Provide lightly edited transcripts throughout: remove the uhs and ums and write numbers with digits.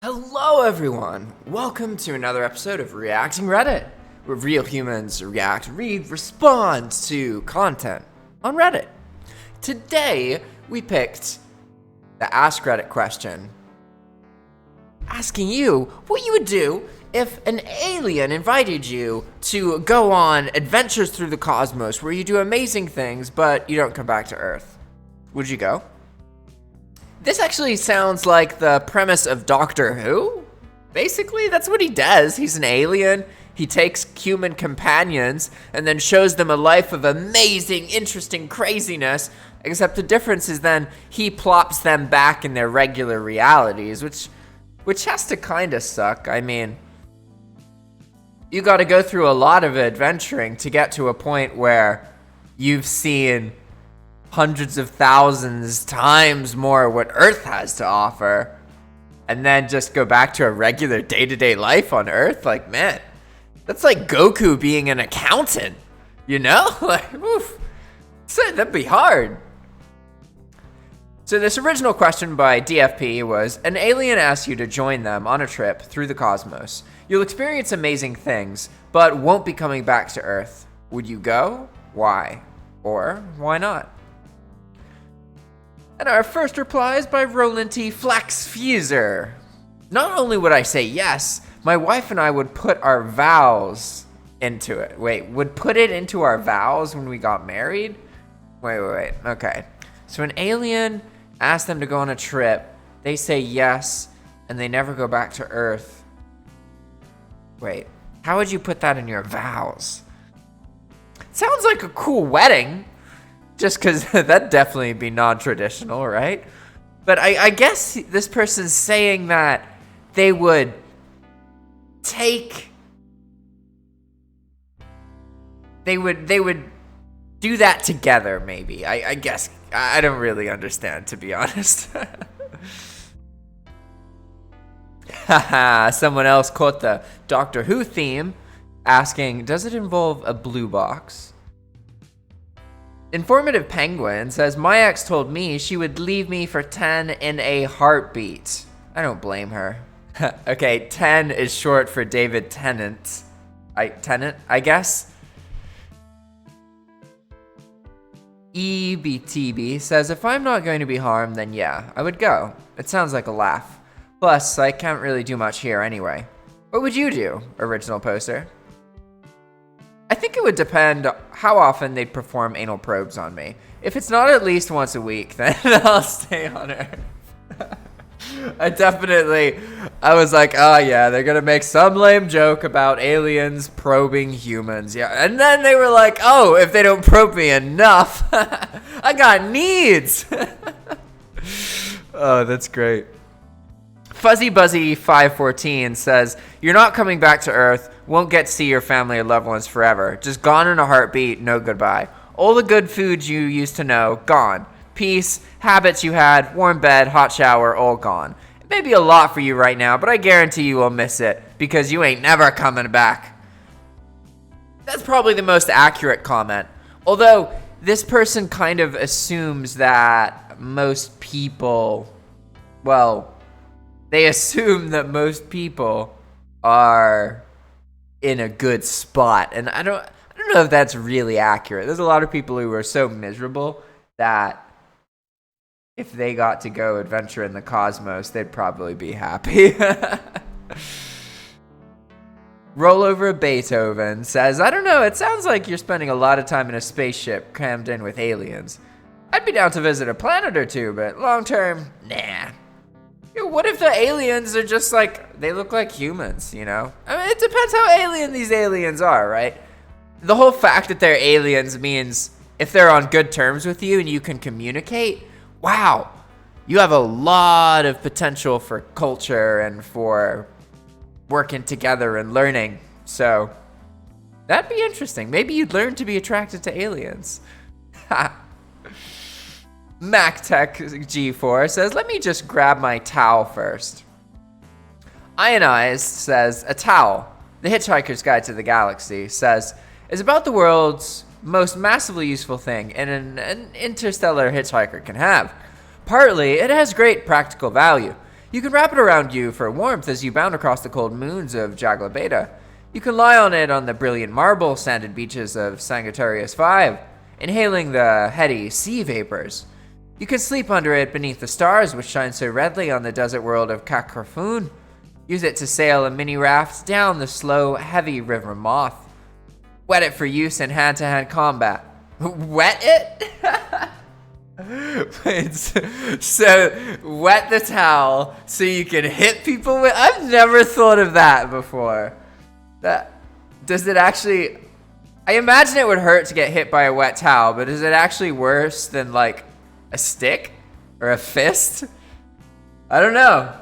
Hello everyone! Welcome to another episode of Reacting Reddit, where real humans react, read, respond to content on Reddit. Today, we picked the Ask Reddit question, asking you what you would do if an alien invited you to go on adventures through the cosmos where you do amazing things, but you don't come back to Earth. Would you go? This actually sounds like the premise of Doctor Who. Basically, that's what he does. He's an alien. He takes human companions and then shows them a life of amazing, interesting craziness. Except the difference is then he plops them back in their regular realities, which has to kind of suck. I mean, you got to go through a lot of adventuring to get to a point where you've seen hundreds of thousands times more what Earth has to offer, and then just go back to a regular day-to-day life on Earth. Like, man, that's like Goku being an accountant, you know? Like, oof. So that'd be hard. So this original question by DFP was, an alien asks you to join them on a trip through the cosmos. You'll experience amazing things, but won't be coming back to Earth. Would you go? Why? Or why not? And our first reply is by Roland T. Flaxfuser. Not only would I say yes, my wife and I would put our vows into it. Wait, would put it into our vows when we got married? Wait. Okay. So an alien asks them to go on a trip. They say yes, and they never go back to Earth. Wait, how would you put that in your vows? Sounds like a cool wedding. Just because that'd definitely be non-traditional, right? But I guess this person's saying that they would they would do that together, maybe. I guess. I don't really understand, to be honest. Haha, someone else caught the Doctor Who theme, asking, does it involve a blue box? Informative Penguin says, my ex told me she would leave me for 10 in a heartbeat. I don't blame her. Okay, 10 is short for David Tennant. Tennant, I guess. EBTB says, if I'm not going to be harmed, then yeah, I would go. It sounds like a laugh. Plus, I can't really do much here anyway. What would you do, original poster? I think it would depend how often they'd perform anal probes on me. If it's not at least once a week, then I'll stay on Earth. I was like, oh yeah, they're gonna make some lame joke about aliens probing humans. Yeah, and then they were like, oh, if they don't probe me enough, I got needs. Oh, that's great. Fuzzy Buzzy 514 says, you're not coming back to Earth, won't get to see your family or loved ones forever. Just gone in a heartbeat, no goodbye. All the good foods you used to know, gone. Peace, habits you had, warm bed, hot shower, all gone. It may be a lot for you right now, but I guarantee you will miss it, because you ain't never coming back. That's probably the most accurate comment. Although, this person kind of assumes that most people, well, they assume that most people are in a good spot, and I don't know if that's really accurate. There's a lot of people who are so miserable that if they got to go adventure in the cosmos, they'd probably be happy. Rollover Beethoven says, I don't know, it sounds like you're spending a lot of time in a spaceship crammed in with aliens. I'd be down to visit a planet or two, but long term, nah. What if the aliens are just like, they look like humans, you know? I mean, it depends how alien these aliens are, right? The whole fact that they're aliens means if they're on good terms with you and you can communicate, wow, you have a lot of potential for culture and for working together and learning. So that'd be interesting. Maybe you'd learn to be attracted to aliens. MacTech G4 says, let me just grab my towel first. Ionized says, a towel, the Hitchhiker's Guide to the Galaxy, says, is about the world's most massively useful thing and an interstellar hitchhiker can have. Partly, it has great practical value. You can wrap it around you for warmth as you bound across the cold moons of Jaglan Beta. You can lie on it on the brilliant marble sanded beaches of Santraginus V, inhaling the heady sea vapors. You can sleep under it beneath the stars which shine so redly on the desert world of Kakrafoon. Use it to sail a mini-raft down the slow, heavy River Moth. Wet it for use in hand-to-hand combat. Wet it? So, wet the towel so you can hit people with... I've never thought of that before. Does it actually... I imagine it would hurt to get hit by a wet towel, but is it actually worse than, like, a stick? Or a fist? I don't know.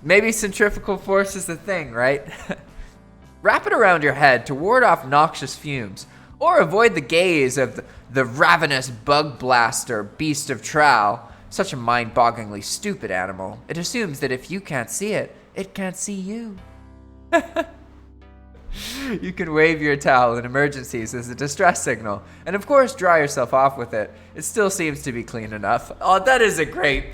Maybe centrifugal force is the thing, right? Wrap it around your head to ward off noxious fumes, or avoid the gaze of the ravenous Bugblatter beast of Traal, such a mind-bogglingly stupid animal. It assumes that if you can't see it, it can't see you. You can wave your towel in emergencies as a distress signal, and of course dry yourself off with it. It still seems to be clean enough. Oh, that is a great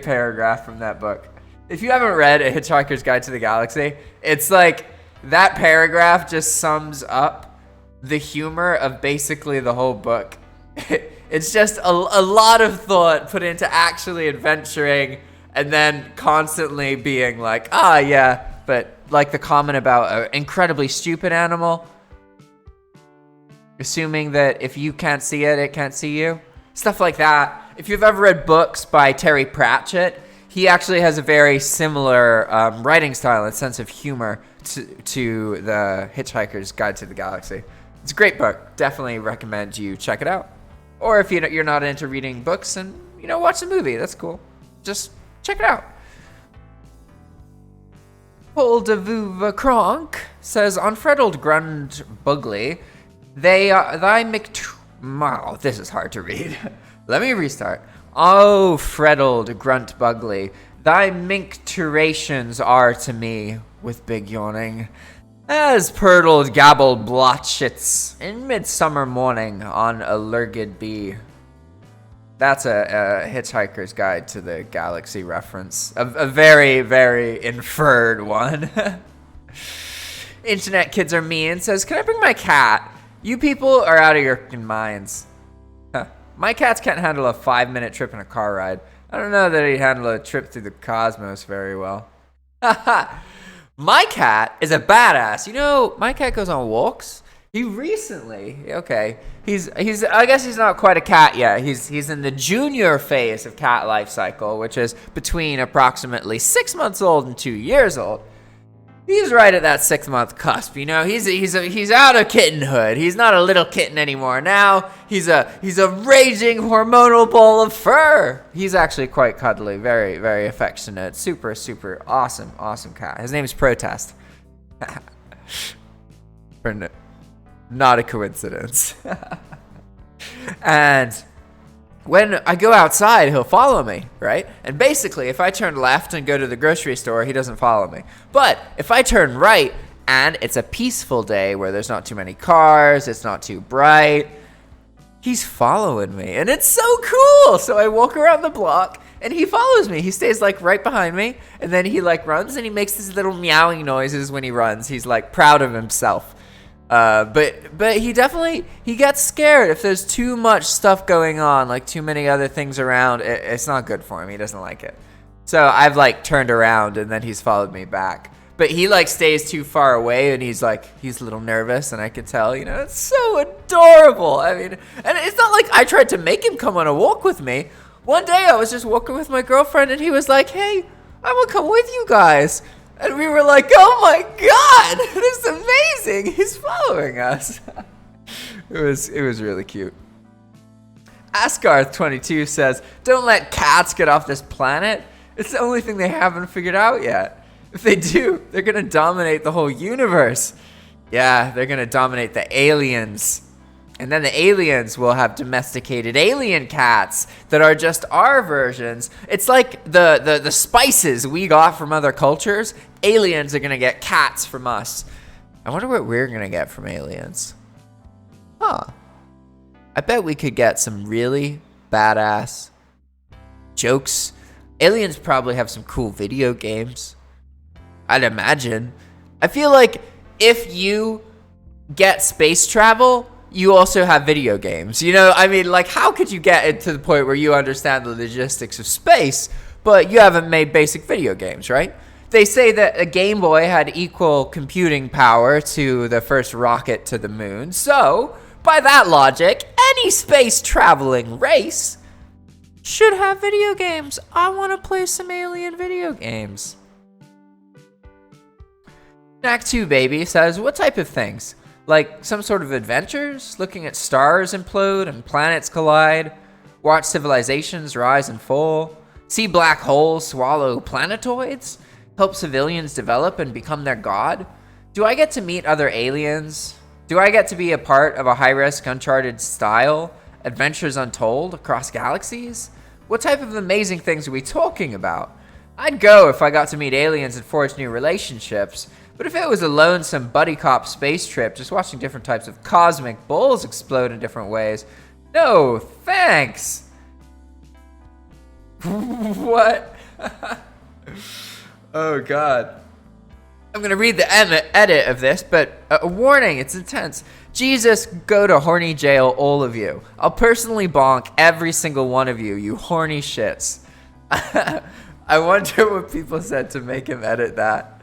paragraph from that book. If you haven't read A Hitchhiker's Guide to the Galaxy, it's like that paragraph just sums up the humor of basically the whole book. It's just a lot of thought put into actually adventuring and then constantly being like, yeah, but like the comment about an incredibly stupid animal, assuming that if you can't see it, it can't see you. Stuff like that. If you've ever read books by Terry Pratchett, he actually has a very similar writing style and sense of humor to the Hitchhiker's Guide to the Galaxy. It's a great book. Definitely recommend you check it out. Or if you're not into reading books and, watch the movie, that's cool. Just check it out. Paul de Vuvacronk says, on freddled gruntbuggly, wow, this is hard to read. Let me restart. Oh, freddled gruntbuggly, thy micturations are to me, with big yawning, as plurdled gabbleblotchits in midsummer morning on a lurgid bee. That's a Hitchhiker's Guide to the Galaxy reference. A very, very inferred one. Internet Kids Are Mean says, can I bring my cat? You people are out of your minds. My cats can't handle a 5-minute trip in a car ride. I don't know that he'd handle a trip through the cosmos very well. My cat is a badass. My cat goes on walks. He recently, he's I guess he's not quite a cat yet. He's in the junior phase of cat life cycle, which is between approximately 6 months old and 2 years old. He's right at that 6-month cusp, He's out of kittenhood. He's not a little kitten anymore. Now he's a raging hormonal ball of fur. He's actually quite cuddly, very, very affectionate, super, super awesome cat. His name is Protest. Not a coincidence. And when I go outside, he'll follow me, right? And basically, if I turn left and go to the grocery store, he doesn't follow me. But if I turn right and it's a peaceful day where there's not too many cars, it's not too bright, he's following me. And it's so cool. So I walk around the block and he follows me. He stays right behind me. And then he runs and he makes these little meowing noises when he runs. He's proud of himself. But he gets scared if there's too much stuff going on, too many other things around. It's not good for him. He doesn't like it. So I've turned around and then he's followed me back. But he stays too far away and he's a little nervous, and I can tell, it's so adorable. I mean, and it's not like I tried to make him come on a walk with me. One day I was just walking with my girlfriend and he was like, hey, I will come with you guys. And we were like, oh my God, this is amazing. He's following us. It was really cute. Asgarth22 says, don't let cats get off this planet. It's the only thing they haven't figured out yet. If they do, they're going to dominate the whole universe. Yeah, they're going to dominate the aliens. And then the aliens will have domesticated alien cats that are just our versions. It's like the spices we got from other cultures. Aliens are going to get cats from us. I wonder what we're going to get from aliens. I bet we could get some really badass jokes Aliens probably have some cool video games. I'd imagine. I feel like if you get space travel, you also have video games. You know, I mean, like, how could you get it to the point where you understand the logistics of space, but you haven't made basic video games, right? They say that a Game Boy had equal computing power to the first rocket to the moon. So, by that logic, any space traveling race should have video games. I want to play some alien video games. Knack 2 Baby says, what type of things? Like some sort of adventures? Looking at stars implode and planets collide? Watch civilizations rise and fall? See black holes swallow planetoids? Help civilians develop and become their god? Do I get to meet other aliens? Do I get to be a part of a high-risk, uncharted style? Adventures untold across galaxies? What type of amazing things are we talking about? I'd go if I got to meet aliens and forge new relationships, but if it was a lonesome buddy cop space trip just watching different types of cosmic bulls explode in different ways, no thanks. What? Oh god. I'm gonna read the edit of this, but a warning, it's intense. Jesus, go to horny jail, all of you. I'll personally bonk every single one of you, you horny shits. I wonder what people said to make him edit that.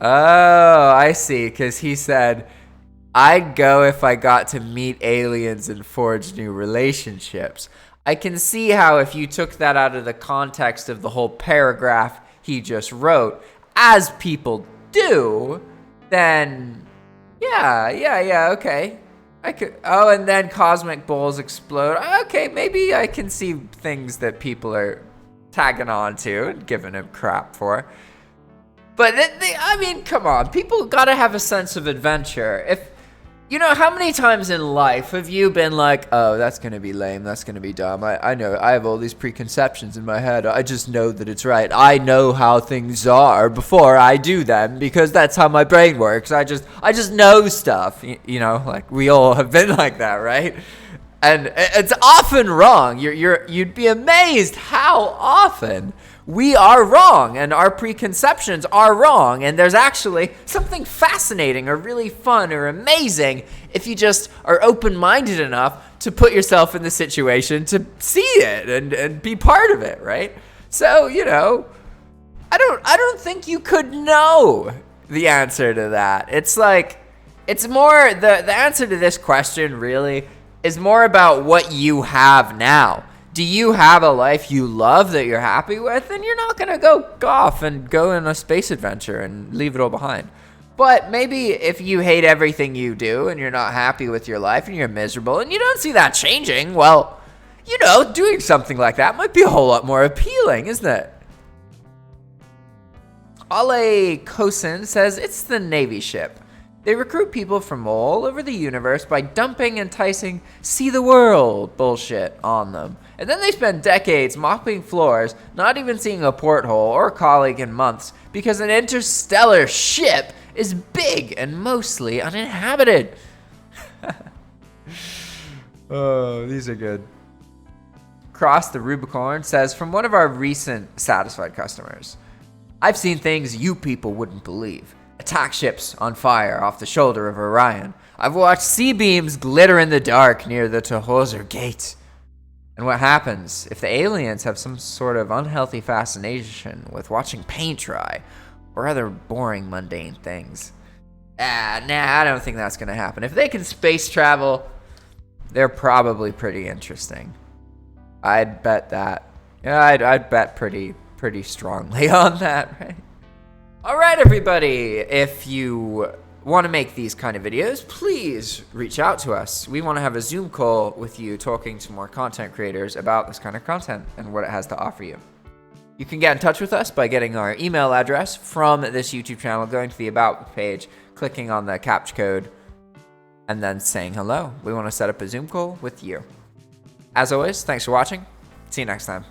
Oh, I see, because he said, I'd go if I got to meet aliens and forge new relationships. I can see how if you took that out of the context of the whole paragraph he just wrote, as people do, then yeah, okay. I could. Oh, and then cosmic bulls explode. Okay, maybe I can see things that people are tagging on to and giving him crap for. But I mean, come on, people gotta have a sense of adventure. If you know, how many times in life have you been like, oh, that's gonna be lame, that's gonna be dumb. I know, I have all these preconceptions in my head. I just know that it's right. I know how things are before I do them because that's how my brain works. I just know stuff. You know, like we all have been like that, right? And it's often wrong. You'd be amazed how often we are wrong and our preconceptions are wrong, and there's actually something fascinating or really fun or amazing if you just are open-minded enough to put yourself in the situation to see it and be part of it, right? So, you know, I don't think you could know the answer to that. It's like, it's more, the answer to this question really is more about what you have now. Do you have a life you love that you're happy with? And you're not going to go off and go on a space adventure and leave it all behind. But maybe if you hate everything you do and you're not happy with your life and you're miserable and you don't see that changing, well, you know, doing something like that might be a whole lot more appealing, isn't it? Ale Kosin says it's the Navy ship. They recruit people from all over the universe by dumping enticing see the world bullshit on them. And then they spend decades mopping floors, not even seeing a porthole or a colleague in months, because an interstellar ship is big and mostly uninhabited. Oh, these are good. Cross the Rubicon says, from one of our recent satisfied customers, I've seen things you people wouldn't believe. Attack ships on fire off the shoulder of Orion. I've watched C-beams glitter in the dark near the Tannhuser Gate. And what happens if the aliens have some sort of unhealthy fascination with watching paint dry or other boring, mundane things? Nah, I don't think that's going to happen. If they can space travel, they're probably pretty interesting. I'd bet that. Yeah, I'd bet pretty strongly on that, right? All right, everybody. If you want to make these kind of videos, please reach out to us. We want to have a Zoom call with you talking to more content creators about this kind of content and what it has to offer you. You can get in touch with us by getting our email address from this YouTube channel, going to the About page, clicking on the CAPTCHA code, and then saying hello. We want to set up a Zoom call with you. As always, thanks for watching. See you next time.